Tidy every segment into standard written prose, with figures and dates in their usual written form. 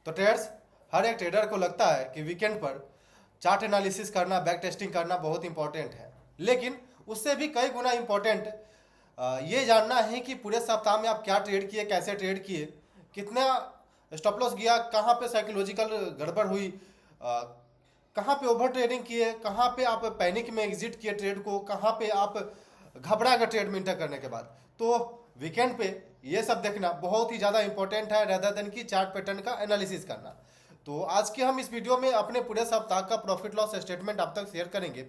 तो ट्रेडर्स, हर एक ट्रेडर को लगता है कि वीकेंड पर चार्ट एनालिसिस करना, बैक टेस्टिंग करना बहुत इंपॉर्टेंट है, लेकिन उससे भी कई गुना इंपॉर्टेंट ये जानना है कि पूरे सप्ताह में आप क्या ट्रेड किए, कैसे ट्रेड किए, कितना स्टॉप लॉस गया, कहाँ पे साइकोलॉजिकल गड़बड़ हुई, कहाँ पे ओवर ट्रेडिंग किए, कहाँ पे आप पैनिक में एग्जिट किए ट्रेड को, कहाँ पे आप घबरा गए ट्रेड में इंटर करने के बाद। तो वीकेंड पे ये सब देखना बहुत ही ज़्यादा इंपॉर्टेंट है रेदर देन कि चार्ट पैटर्न का एनालिसिस करना। तो आज के हम इस वीडियो में अपने पूरे सप्ताह का प्रॉफिट लॉस स्टेटमेंट आप तक शेयर करेंगे।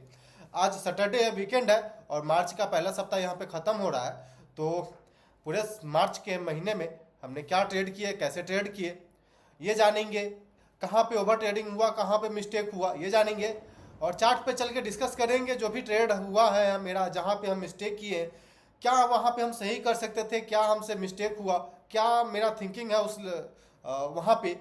आज सैटरडे है, वीकेंड है और मार्च का पहला सप्ताह यहाँ पे ख़त्म हो रहा है। तो पूरे मार्च के महीने में हमने क्या ट्रेड किए, कैसे ट्रेड किए, ये जानेंगे। कहाँ पे ओवर ट्रेडिंग हुआ, कहाँ पे मिस्टेक हुआ, ये जानेंगे। और चार्ट पे चल के डिस्कस करेंगे जो भी ट्रेड हुआ है मेरा, जहाँ पे हम मिस्टेक किए, क्या वहाँ पे हम सही कर सकते थे, क्या हमसे मिस्टेक हुआ, क्या मेरा थिंकिंग है उस वहाँ पे,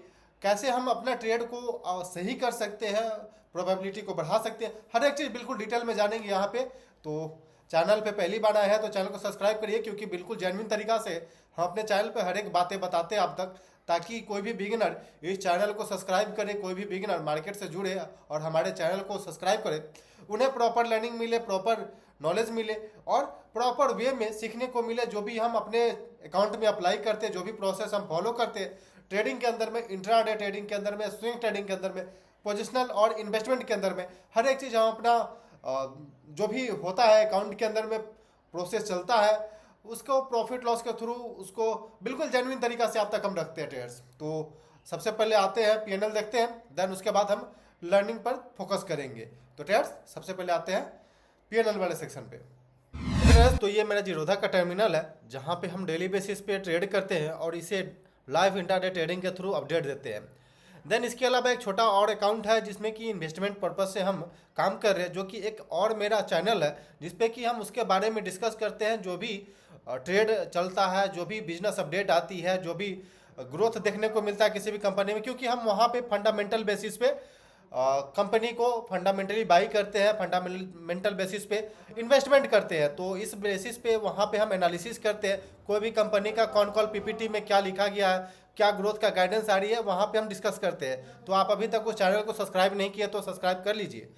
कैसे हम अपना ट्रेड को सही कर सकते हैं, प्रोबेबिलिटी को बढ़ा सकते हैं, हर एक चीज़ बिल्कुल डिटेल में जानेंगे यहाँ पे। तो चैनल पे पहली बार आए हैं तो चैनल को सब्सक्राइब करिए, क्योंकि बिल्कुल जेन्युइन तरीका से हम अपने चैनल पे हर एक बातें बताते हैं आप तक, ताकि कोई भी बिगिनर इस चैनल को सब्सक्राइब करे, कोई भी बिगिनर मार्केट से जुड़े और हमारे चैनल को सब्सक्राइब करे, उन्हें प्रॉपर लर्निंग मिले, प्रॉपर नॉलेज मिले और प्रॉपर वे में सीखने को मिले। जो भी हम अपने अकाउंट में अप्लाई करते हैं, जो भी प्रोसेस हम फॉलो करते हैं ट्रेडिंग के अंदर में, इंट्राडे ट्रेडिंग के अंदर में, स्विंग ट्रेडिंग के अंदर में, पोजिशनल और इन्वेस्टमेंट के अंदर में, हर एक चीज़ हम अपना जो भी होता है अकाउंट के अंदर में प्रोसेस चलता है, उसको प्रॉफिट लॉस के थ्रू उसको बिल्कुल जेन्युइन तरीका से आप तक हम रखते हैं ट्रेडर्स। तो सबसे पहले आते हैं पीएनएल देखते हैं, देन उसके बाद हम लर्निंग पर फोकस करेंगे। तो ट्रेडर्स सबसे पहले आते हैं पीएनएल वाले सेक्शन पे। तो ये मेरा जीरोधा का टर्मिनल है, जहाँ पे हम डेली बेसिस पे ट्रेड करते हैं और इसे लाइव इंट्राडे ट्रेडिंग के थ्रू अपडेट देते हैं। देन इसके अलावा एक छोटा और अकाउंट है जिसमें कि इन्वेस्टमेंट पर्पज से हम काम कर रहे हैं, जो कि एक और मेरा चैनल है जिसपे कि हम उसके बारे में डिस्कस करते हैं। जो भी ट्रेड चलता है, जो भी बिजनेस अपडेट आती है, जो भी ग्रोथ देखने को मिलता है किसी भी कंपनी में, क्योंकि हम वहाँ पे फंडामेंटल बेसिस पे कंपनी को फंडामेंटली बाई करते हैं, फंडामेंटल बेसिस पे इन्वेस्टमेंट करते हैं। तो इस बेसिस पे वहाँ पे हम एनालिसिस करते हैं कोई भी कंपनी का कौन कौन पीपीटी में क्या लिखा गया है, क्या ग्रोथ का गाइडेंस आ रही है, वहाँ पे हम डिस्कस करते हैं। तो आप अभी तक उस चैनल को सब्सक्राइब नहीं किया तो सब्सक्राइब कर लीजिए।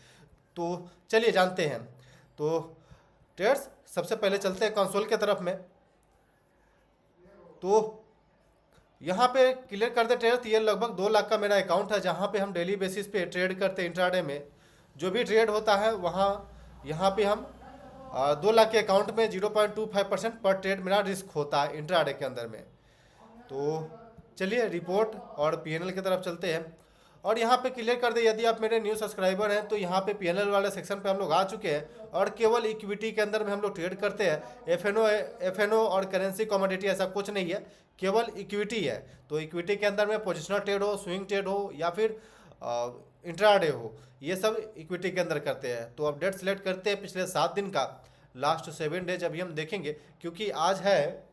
तो चलिए जानते हैं। तो ट्रेडर्स सबसे पहले चलते हैं कंसोल के तरफ में। तो यहाँ पे क्लियर कर दे ट्रेड, ये लगभग 2 लाख का मेरा अकाउंट है, जहाँ पे हम डेली बेसिस पे ट्रेड करते हैं। इंट्राडे में जो भी ट्रेड होता है वहाँ यहाँ पे हम 2 लाख के अकाउंट में 0.25% पर ट्रेड मेरा रिस्क होता है इंट्राडे के अंदर में। तो चलिए रिपोर्ट और पीएनएल की तरफ चलते हैं। और यहाँ पे क्लियर कर दे, यदि आप मेरे न्यू सब्सक्राइबर हैं तो यहाँ पे पीएनएल वाले सेक्शन पे हम लोग आ चुके हैं और केवल इक्विटी के अंदर में हम लोग ट्रेड करते हैं। एफएनओ और करेंसी कमोडिटी ऐसा कुछ नहीं है, केवल इक्विटी है। तो इक्विटी के अंदर में पोजिशनल ट्रेड हो, स्विंग ट्रेड हो या फिर इंट्राडे हो, ये सब इक्विटी के अंदर करते हैं। तो अपडेट सेलेक्ट करते हैं पिछले 7 दिन का, लास्ट 7 डेज अभी हम देखेंगे, क्योंकि आज है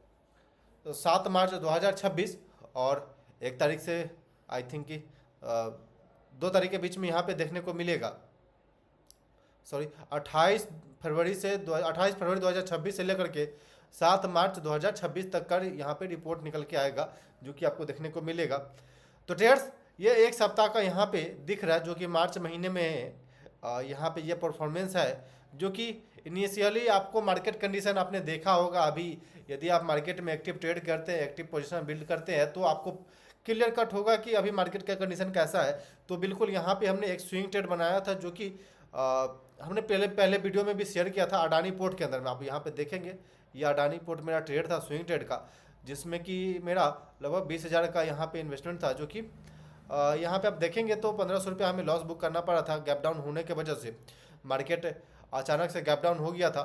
7 मार्च 2026 और 1 तारीख से आई थिंक कि 2 तारीख के बीच में यहाँ पे देखने को मिलेगा। सॉरी 28 फरवरी 2026 से लेकर के 7 मार्च 2026 तक का यहाँ पे रिपोर्ट निकल के आएगा, जो कि आपको देखने को मिलेगा। तो ट्रेडर्स ये 1 सप्ताह का यहाँ पे दिख रहा है, जो कि मार्च महीने में यहाँ पे ये परफॉर्मेंस है, जो कि इनिशियली आपको मार्केट कंडीशन आपने देखा होगा। अभी यदि आप मार्केट में एक्टिव ट्रेड करते हैं, एक्टिव पोजीशन बिल्ड करते हैं, तो आपको क्लियर कट होगा कि अभी मार्केट का कंडीशन कैसा है। तो बिल्कुल यहाँ पे हमने एक स्विंग ट्रेड बनाया था, जो कि हमने पहले वीडियो में भी शेयर किया था अडानी पोर्ट के अंदर में। आप यहाँ पे देखेंगे ये अडानी पोर्ट मेरा ट्रेड था स्विंग ट्रेड का, जिसमें कि मेरा लगभग 20,000 का यहाँ पे इन्वेस्टमेंट था, जो कि यहाँ पे आप देखेंगे तो 1500 रुपया हमें लॉस बुक करना पड़ा था गैप डाउन होने की वजह से। मार्केट अचानक से गैप डाउन हो गया था,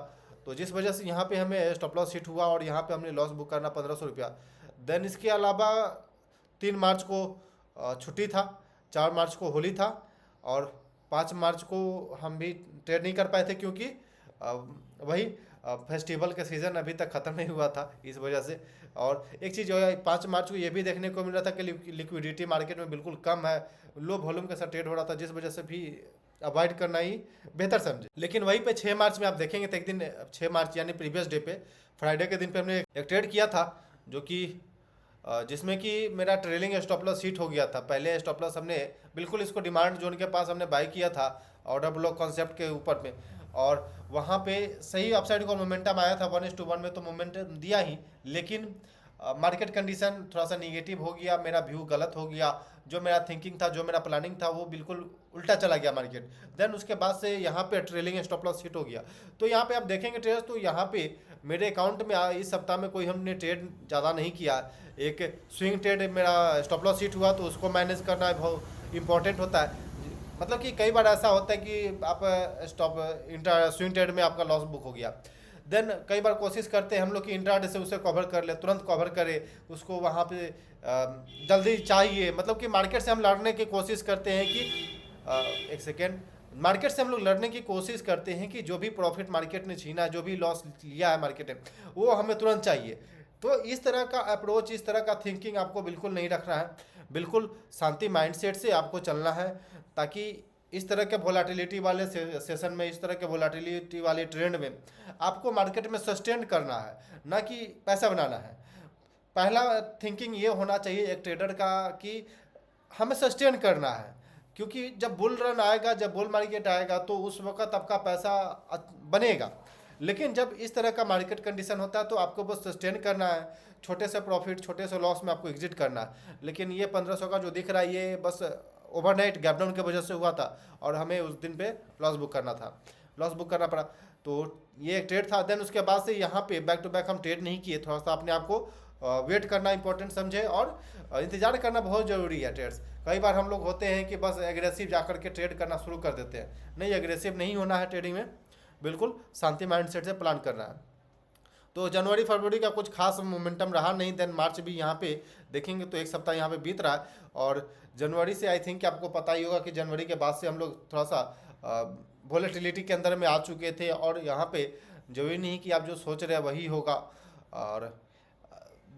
तो जिस वजह से यहाँ पे हमें स्टॉप लॉस हिट हुआ और यहाँ पे हमने लॉस बुक करना 1500 रुपया। देन इसके अलावा 3 मार्च को छुट्टी था, 4 मार्च को होली था और 5 मार्च को हम भी ट्रेड नहीं कर पाए थे, क्योंकि वही फेस्टिवल का सीज़न अभी तक ख़त्म नहीं हुआ था इस वजह से। और एक चीज़ जो है 5 मार्च को ये भी देखने को मिल रहा था कि लिक्विडिटी मार्केट में बिल्कुल कम है, लो वॉल्यूम के साथ ट्रेड हो रहा था, जिस वजह से भी अवॉइड करना ही बेहतर समझे। लेकिन वहीं पे 6 मार्च में आप देखेंगे तो एक दिन 6 मार्च यानी प्रीवियस डे पे, फ्राइडे के दिन पे हमने एक ट्रेड किया था, जो कि जिसमें कि मेरा ट्रेलिंग स्टॉप लॉस हिट हो गया था। पहले स्टॉप लॉस हमने बिल्कुल इसको डिमांड जोन के पास हमने बाई किया था ऑर्डर ब्लॉक कॉन्सेप्ट के ऊपर में, और वहाँ पे सही अपसाइड को मोमेंटम आया था 1:1 में, तो मोमेंटम दिया ही, लेकिन मार्केट कंडीशन थोड़ा सा निगेटिव हो गया, मेरा व्यू गलत हो गया, जो मेरा थिंकिंग था, जो मेरा प्लानिंग था, वो बिल्कुल उल्टा चला गया मार्केट। देन उसके बाद से यहाँ पे ट्रेलिंग स्टॉप लॉस हिट हो गया। तो यहाँ पे आप देखेंगे ट्रेडर्स, तो यहाँ पे मेरे अकाउंट में इस सप्ताह में कोई हमने ट्रेड ज़्यादा नहीं किया। एक स्विंग ट्रेड मेरा स्टॉप लॉस हिट हुआ, तो उसको मैनेज करना बहुत इंपॉर्टेंट होता है। मतलब कि कई बार ऐसा होता है कि आप स्विंग ट्रेड में आपका लॉस बुक हो गया, देन कई बार कोशिश करते हैं हम लोग कि इंट्राडे से उसे कवर कर ले, तुरंत कवर करे उसको, वहाँ पे जल्दी चाहिए, मतलब कि मार्केट से हम लड़ने की कोशिश करते हैं कि एक सेकेंड, मार्केट से हम लोग लड़ने की कोशिश करते हैं कि जो भी प्रॉफिट मार्केट ने छीना है, जो भी लॉस लिया है मार्केट ने, वो हमें तुरंत चाहिए। तो इस तरह का अप्रोच, इस तरह का थिंकिंग आपको बिल्कुल नहीं रखना है। बिल्कुल शांति माइंडसेट से आपको चलना है, ताकि इस तरह के वोलाटिलिटी वाले सेशन में, इस तरह के वोलाटिलिटी वाले ट्रेंड में आपको मार्केट में सस्टेन करना है, ना कि पैसा बनाना है। पहला थिंकिंग ये होना चाहिए एक ट्रेडर का कि हमें सस्टेन करना है, क्योंकि जब बुल रन आएगा, जब बुल मार्केट आएगा, तो उस वक्त आपका पैसा बनेगा। लेकिन जब इस तरह का मार्केट कंडीशन होता है तो आपको बस सस्टेन करना है, छोटे से प्रॉफिट, छोटे से लॉस में आपको एग्जिट करना है। लेकिन ये 1500 का जो दिख रहा है, ये बस ओवरनाइट गैप डाउन की वजह से हुआ था, और हमें उस दिन पे लॉस बुक करना था, लॉस बुक करना पड़ा। तो ये एक ट्रेड था। देन उसके बाद से यहाँ पे बैक टू बैक हम ट्रेड नहीं किए, थोड़ा सा अपने आप को वेट करना इंपॉर्टेंट समझे, और इंतजार करना बहुत ज़रूरी है ट्रेड्स। कई बार हम लोग होते हैं कि बस एग्रेसिव जाकर के ट्रेड करना शुरू कर देते हैं। नहीं, एग्रेसिव नहीं होना है ट्रेडिंग में, बिल्कुल शांति माइंडसेट से प्लान करना है। तो जनवरी फरवरी का कुछ खास मोमेंटम रहा नहीं। देन मार्च भी यहाँ पे देखेंगे तो एक सप्ताह यहाँ पे बीत रहा है, और जनवरी से आई थिंक आपको पता ही होगा कि जनवरी के बाद से हम लोग थोड़ा सा वोलेटिलिटी के अंदर में आ चुके थे, और यहाँ पे जरूरी नहीं कि आप जो सोच रहे हैं वही होगा, और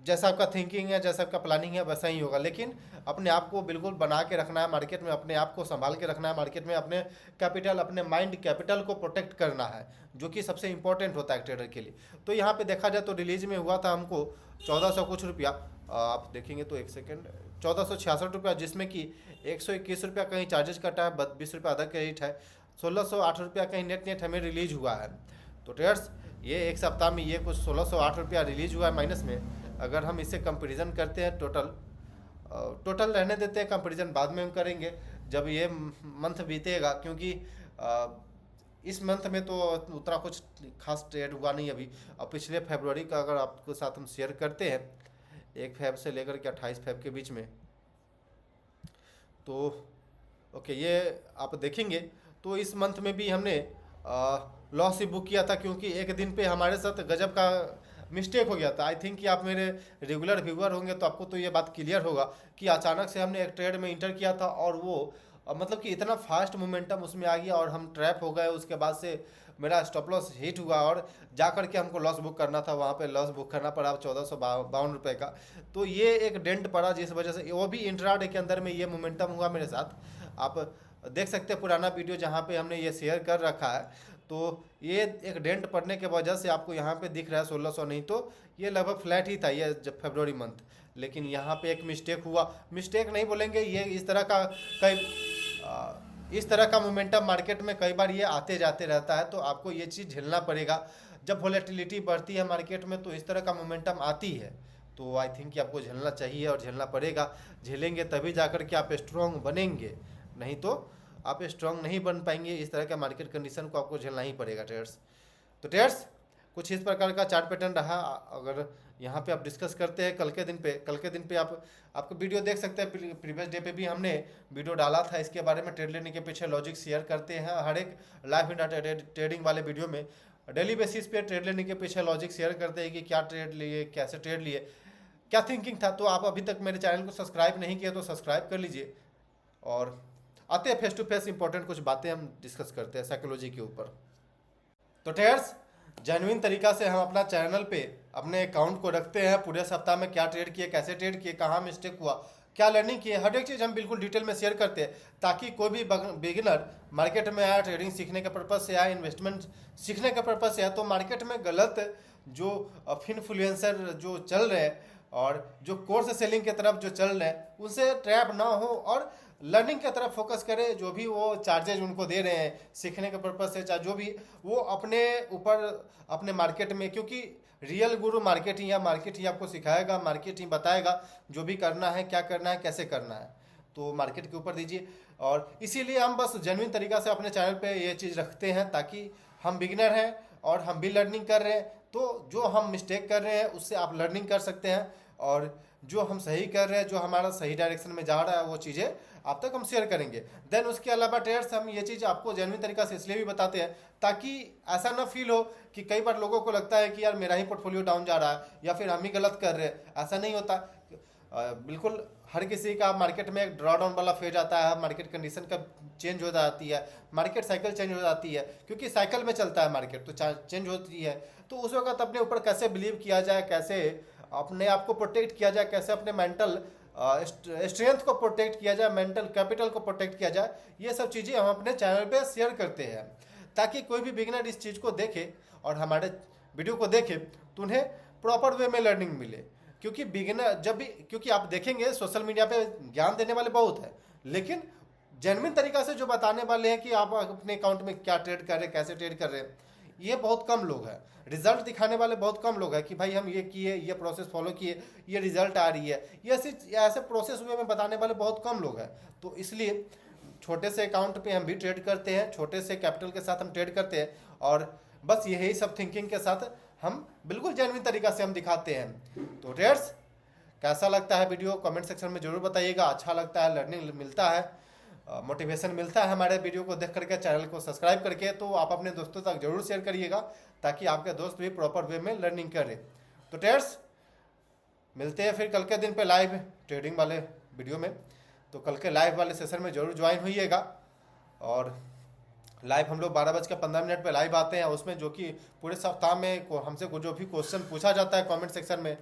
जैसा आपका थिंकिंग है, जैसा आपका प्लानिंग है, वैसा ही होगा। लेकिन अपने आप को बिल्कुल बना के रखना है मार्केट में, अपने आप को संभाल के रखना है मार्केट में, अपने कैपिटल, अपने माइंड कैपिटल को प्रोटेक्ट करना है, जो कि सबसे इंपॉर्टेंट होता है ट्रेडर के लिए। तो यहाँ पे देखा जाए तो रिलीज में हुआ था हमको 1400 कुछ रुपया, आप देखेंगे तो एक सेकेंड, 1466 रुपया, जिसमें कि 121 रुपया कहीं चार्जेस कटा है, 20 रुपया अदर क्रेडिट है, 1608 रुपया कहीं नेट हमें रिलीज हुआ है। तो ट्रेडर्स, ये एक सप्ताह में ये कुछ 1608 रुपया रिलीज हुआ है माइनस में। अगर हम इससे कंपेरिजन करते हैं, टोटल रहने देते हैं, कंपेरिजन बाद में हम करेंगे जब ये मंथ बीतेगा, क्योंकि इस मंथ में तो उतना कुछ खास ट्रेड हुआ नहीं अभी। और पिछले फरवरी का अगर आपके साथ हम शेयर करते हैं, 1 फेब से लेकर के 28 फेब के बीच में, तो ओके, ये आप देखेंगे तो इस मंथ में भी हमने लॉस ही बुक किया था, क्योंकि एक दिन पे हमारे साथ गजब का मिस्टेक हो गया था। आई थिंक कि आप मेरे रेगुलर व्यूअर होंगे तो आपको तो ये बात क्लियर होगा कि अचानक से हमने एक ट्रेड में इंटर किया था, और वो मतलब कि इतना फास्ट मोमेंटम उसमें आ गया और हम ट्रैप हो गए। उसके बाद से मेरा स्टॉप लॉस हिट हुआ, और जा कर के हमको लॉस बुक करना था, वहाँ पे लॉस बुक करना पड़ा 1452 रुपये का। तो ये एक डेंट पड़ा, जिस वजह से वो भी इंट्राडे के अंदर में ये मोमेंटम हुआ मेरे साथ। आप देख सकते हैं पुराना वीडियो जहाँ पे हमने ये शेयर कर रखा है। तो ये एक डेंट पड़ने के वजह से आपको यहाँ पे दिख रहा है 1600, नहीं तो ये लगभग फ्लैट ही था ये जब फरवरी मंथ। लेकिन यहाँ पे एक मिस्टेक हुआ, मिस्टेक नहीं बोलेंगे, ये इस तरह का मोमेंटम मार्केट में कई बार ये आते जाते रहता है, तो आपको ये चीज़ झेलना पड़ेगा। जब वोलेटिलिटी बढ़ती है मार्केट में तो इस तरह का मोमेंटम आती है, तो आई थिंक कि आपको झेलना चाहिए और झेलना पड़ेगा। झेलेंगे तभी जाकर के आप स्ट्रॉन्ग बनेंगे, नहीं तो आप स्ट्रॉन्ग नहीं बन पाएंगे। इस तरह का मार्केट कंडीशन को आपको झेलना ही पड़ेगा ट्रेडर्स। तो ट्रेडर्स, कुछ इस प्रकार का चार्ट पैटर्न रहा। अगर यहाँ पे आप डिस्कस करते हैं कल के दिन पे आपको वीडियो देख सकते हैं। प्रीवियस डे पे भी हमने वीडियो डाला था इसके बारे में, ट्रेड लेने के पीछे लॉजिक शेयर करते हैं हर एक लाइव इंडा ट्रेडिंग वाले वीडियो में। डेली बेसिस पे ट्रेड लेने के पीछे लॉजिक शेयर करते हैं कि क्या ट्रेड लिए, कैसे ट्रेड लिए, क्या थिंकिंग था। तो आप अभी तक मेरे चैनल को सब्सक्राइब नहीं किए तो सब्सक्राइब कर लीजिए, और आते हैं फेस टू फेस इंपॉर्टेंट कुछ बातें हम डिस्कस करते हैं साइकोलॉजी के ऊपर। तो ट्रेडर्स, जेन्युइन तरीका से हम अपना चैनल पे अपने अकाउंट को रखते हैं, पूरे सप्ताह में क्या ट्रेड किए, कैसे ट्रेड किए, कहाँ मिस्टेक हुआ, क्या लर्निंग किए, हर एक चीज़ हम बिल्कुल डिटेल में शेयर करते हैं, ताकि कोई भी बिगिनर मार्केट में आया, ट्रेडिंग सीखने के पर्पज़ से आया, इन्वेस्टमेंट सीखने के पर्पज़ से आया, तो मार्केट में गलत जो इन्फ्लुएंसर जो चल रहे हैं और जो कोर्स सेलिंग की तरफ जो चल रहे हैं उनसे ट्रैप ना हो और लर्निंग की तरफ फोकस करें। जो भी वो चार्जेज उनको दे रहे हैं सीखने के पर्पज से, चाहे जो भी, वो अपने ऊपर अपने मार्केट में, क्योंकि रियल गुरु मार्केट ही है, मार्केट ही आपको सिखाएगा, मार्केट ही बताएगा जो भी करना है, क्या करना है, कैसे करना है। तो मार्केट के ऊपर दीजिए। और इसीलिए हम बस जेन्युइन तरीका से अपने चैनल पे ये चीज़ रखते हैं ताकि हम बिगिनर हैं और हम भी लर्निंग कर रहे हैं, तो जो हम मिस्टेक कर रहे हैं उससे आप लर्निंग कर सकते हैं, और जो हम सही कर रहे हैं, जो हमारा सही डायरेक्शन में जा रहा है, वो चीज़ें आप तक हम शेयर करेंगे। देन उसके अलावा ट्रेडर्स, हम ये चीज़ आपको जेन्युइन तरीका से इसलिए भी बताते हैं ताकि ऐसा ना फील हो कि कई बार लोगों को लगता है कि यार मेरा ही पोर्टफोलियो डाउन जा रहा है या फिर हम ही गलत कर रहे हैं। ऐसा नहीं होता। बिल्कुल हर किसी का मार्केट में एक ड्रॉ डाउन वाला फेज आता है, मार्केट कंडीशन का चेंज हो जाती है, मार्केट साइकिल चेंज हो जाती है, क्योंकि साइकिल में चलता है मार्केट, तो चेंज होती है। तो उस वक्त अपने ऊपर कैसे बिलीव किया जाए, कैसे अपने आप को प्रोटेक्ट किया जाए, कैसे अपने मेंटल स्ट्रेंथ को प्रोटेक्ट किया जाए, मेंटल कैपिटल को प्रोटेक्ट किया जाए, ये सब चीज़ें हम अपने चैनल पे शेयर करते हैं ताकि कोई भी बिगिनर इस चीज़ को देखे और हमारे वीडियो को देखे तो उन्हें प्रॉपर वे में लर्निंग मिले। क्योंकि बिगिनर जब भी, क्योंकि आप देखेंगे सोशल मीडिया पे ज्ञान देने वाले बहुत हैं, लेकिन जेन्युइन तरीका से जो बताने वाले हैं कि आप अपने अकाउंट में क्या ट्रेड कर रहे हैं, कैसे ट्रेड कर रहे हैं, ये बहुत कम लोग हैं। रिजल्ट दिखाने वाले बहुत कम लोग हैं कि भाई हम ये किए, ये प्रोसेस फॉलो किए, ये रिजल्ट आ रही है, ये ऐसे प्रोसेस वे में बताने वाले बहुत कम लोग हैं। तो इसलिए छोटे से अकाउंट पे हम भी ट्रेड करते हैं, छोटे से कैपिटल के साथ हम ट्रेड करते हैं, और बस यही सब थिंकिंग के साथ हम बिल्कुल जेन्युइन तरीका से हम दिखाते हैं। तो ट्रेडर्स, कैसा लगता है वीडियो कमेंट सेक्शन में जरूर बताइएगा। अच्छा लगता है, लर्निंग मिलता है, मोटिवेशन मिलता है हमारे वीडियो को देख करके, चैनल को सब्सक्राइब करके, तो आप अपने दोस्तों तक जरूर शेयर करिएगा ताकि आपके दोस्त भी प्रॉपर वे में लर्निंग करें। तो ट्रेडर्स, मिलते हैं फिर कल के दिन पे लाइव ट्रेडिंग वाले वीडियो में। तो कल के लाइव वाले सेशन में जरूर ज्वाइन होइएगा। और लाइव हम लोग 12:15 पे लाइव आते हैं, उसमें जो कि पूरे सप्ताह में हमसे जो भी क्वेश्चन पूछा जाता है कमेंट सेक्शन में,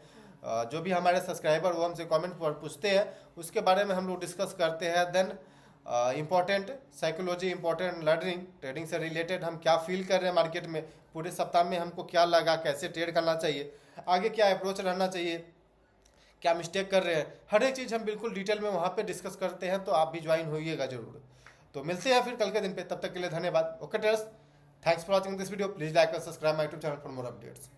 जो भी हमारे सब्सक्राइबर वो हमसे कमेंट पर पूछते हैं, उसके बारे में हम लोग डिस्कस करते हैं। Then important psychology, important learning, trading से रिलेटेड हम क्या फील कर रहे हैं मार्केट में, पूरे सप्ताह में हमको क्या लगा, कैसे ट्रेड करना चाहिए, आगे क्या अप्रोच रहना चाहिए, क्या मिस्टेक कर रहे हैं, हर एक चीज़ हम बिल्कुल डिटेल में वहाँ पे डिस्कस करते हैं। तो आप भी ज्वाइन होइएगा जरूर। तो मिलते हैं फिर कल के दिन पे, तब तक के लिए धन्यवाद। Okay traders, thanks for watching this video. Please like और subscribe my YouTube channel for more updates.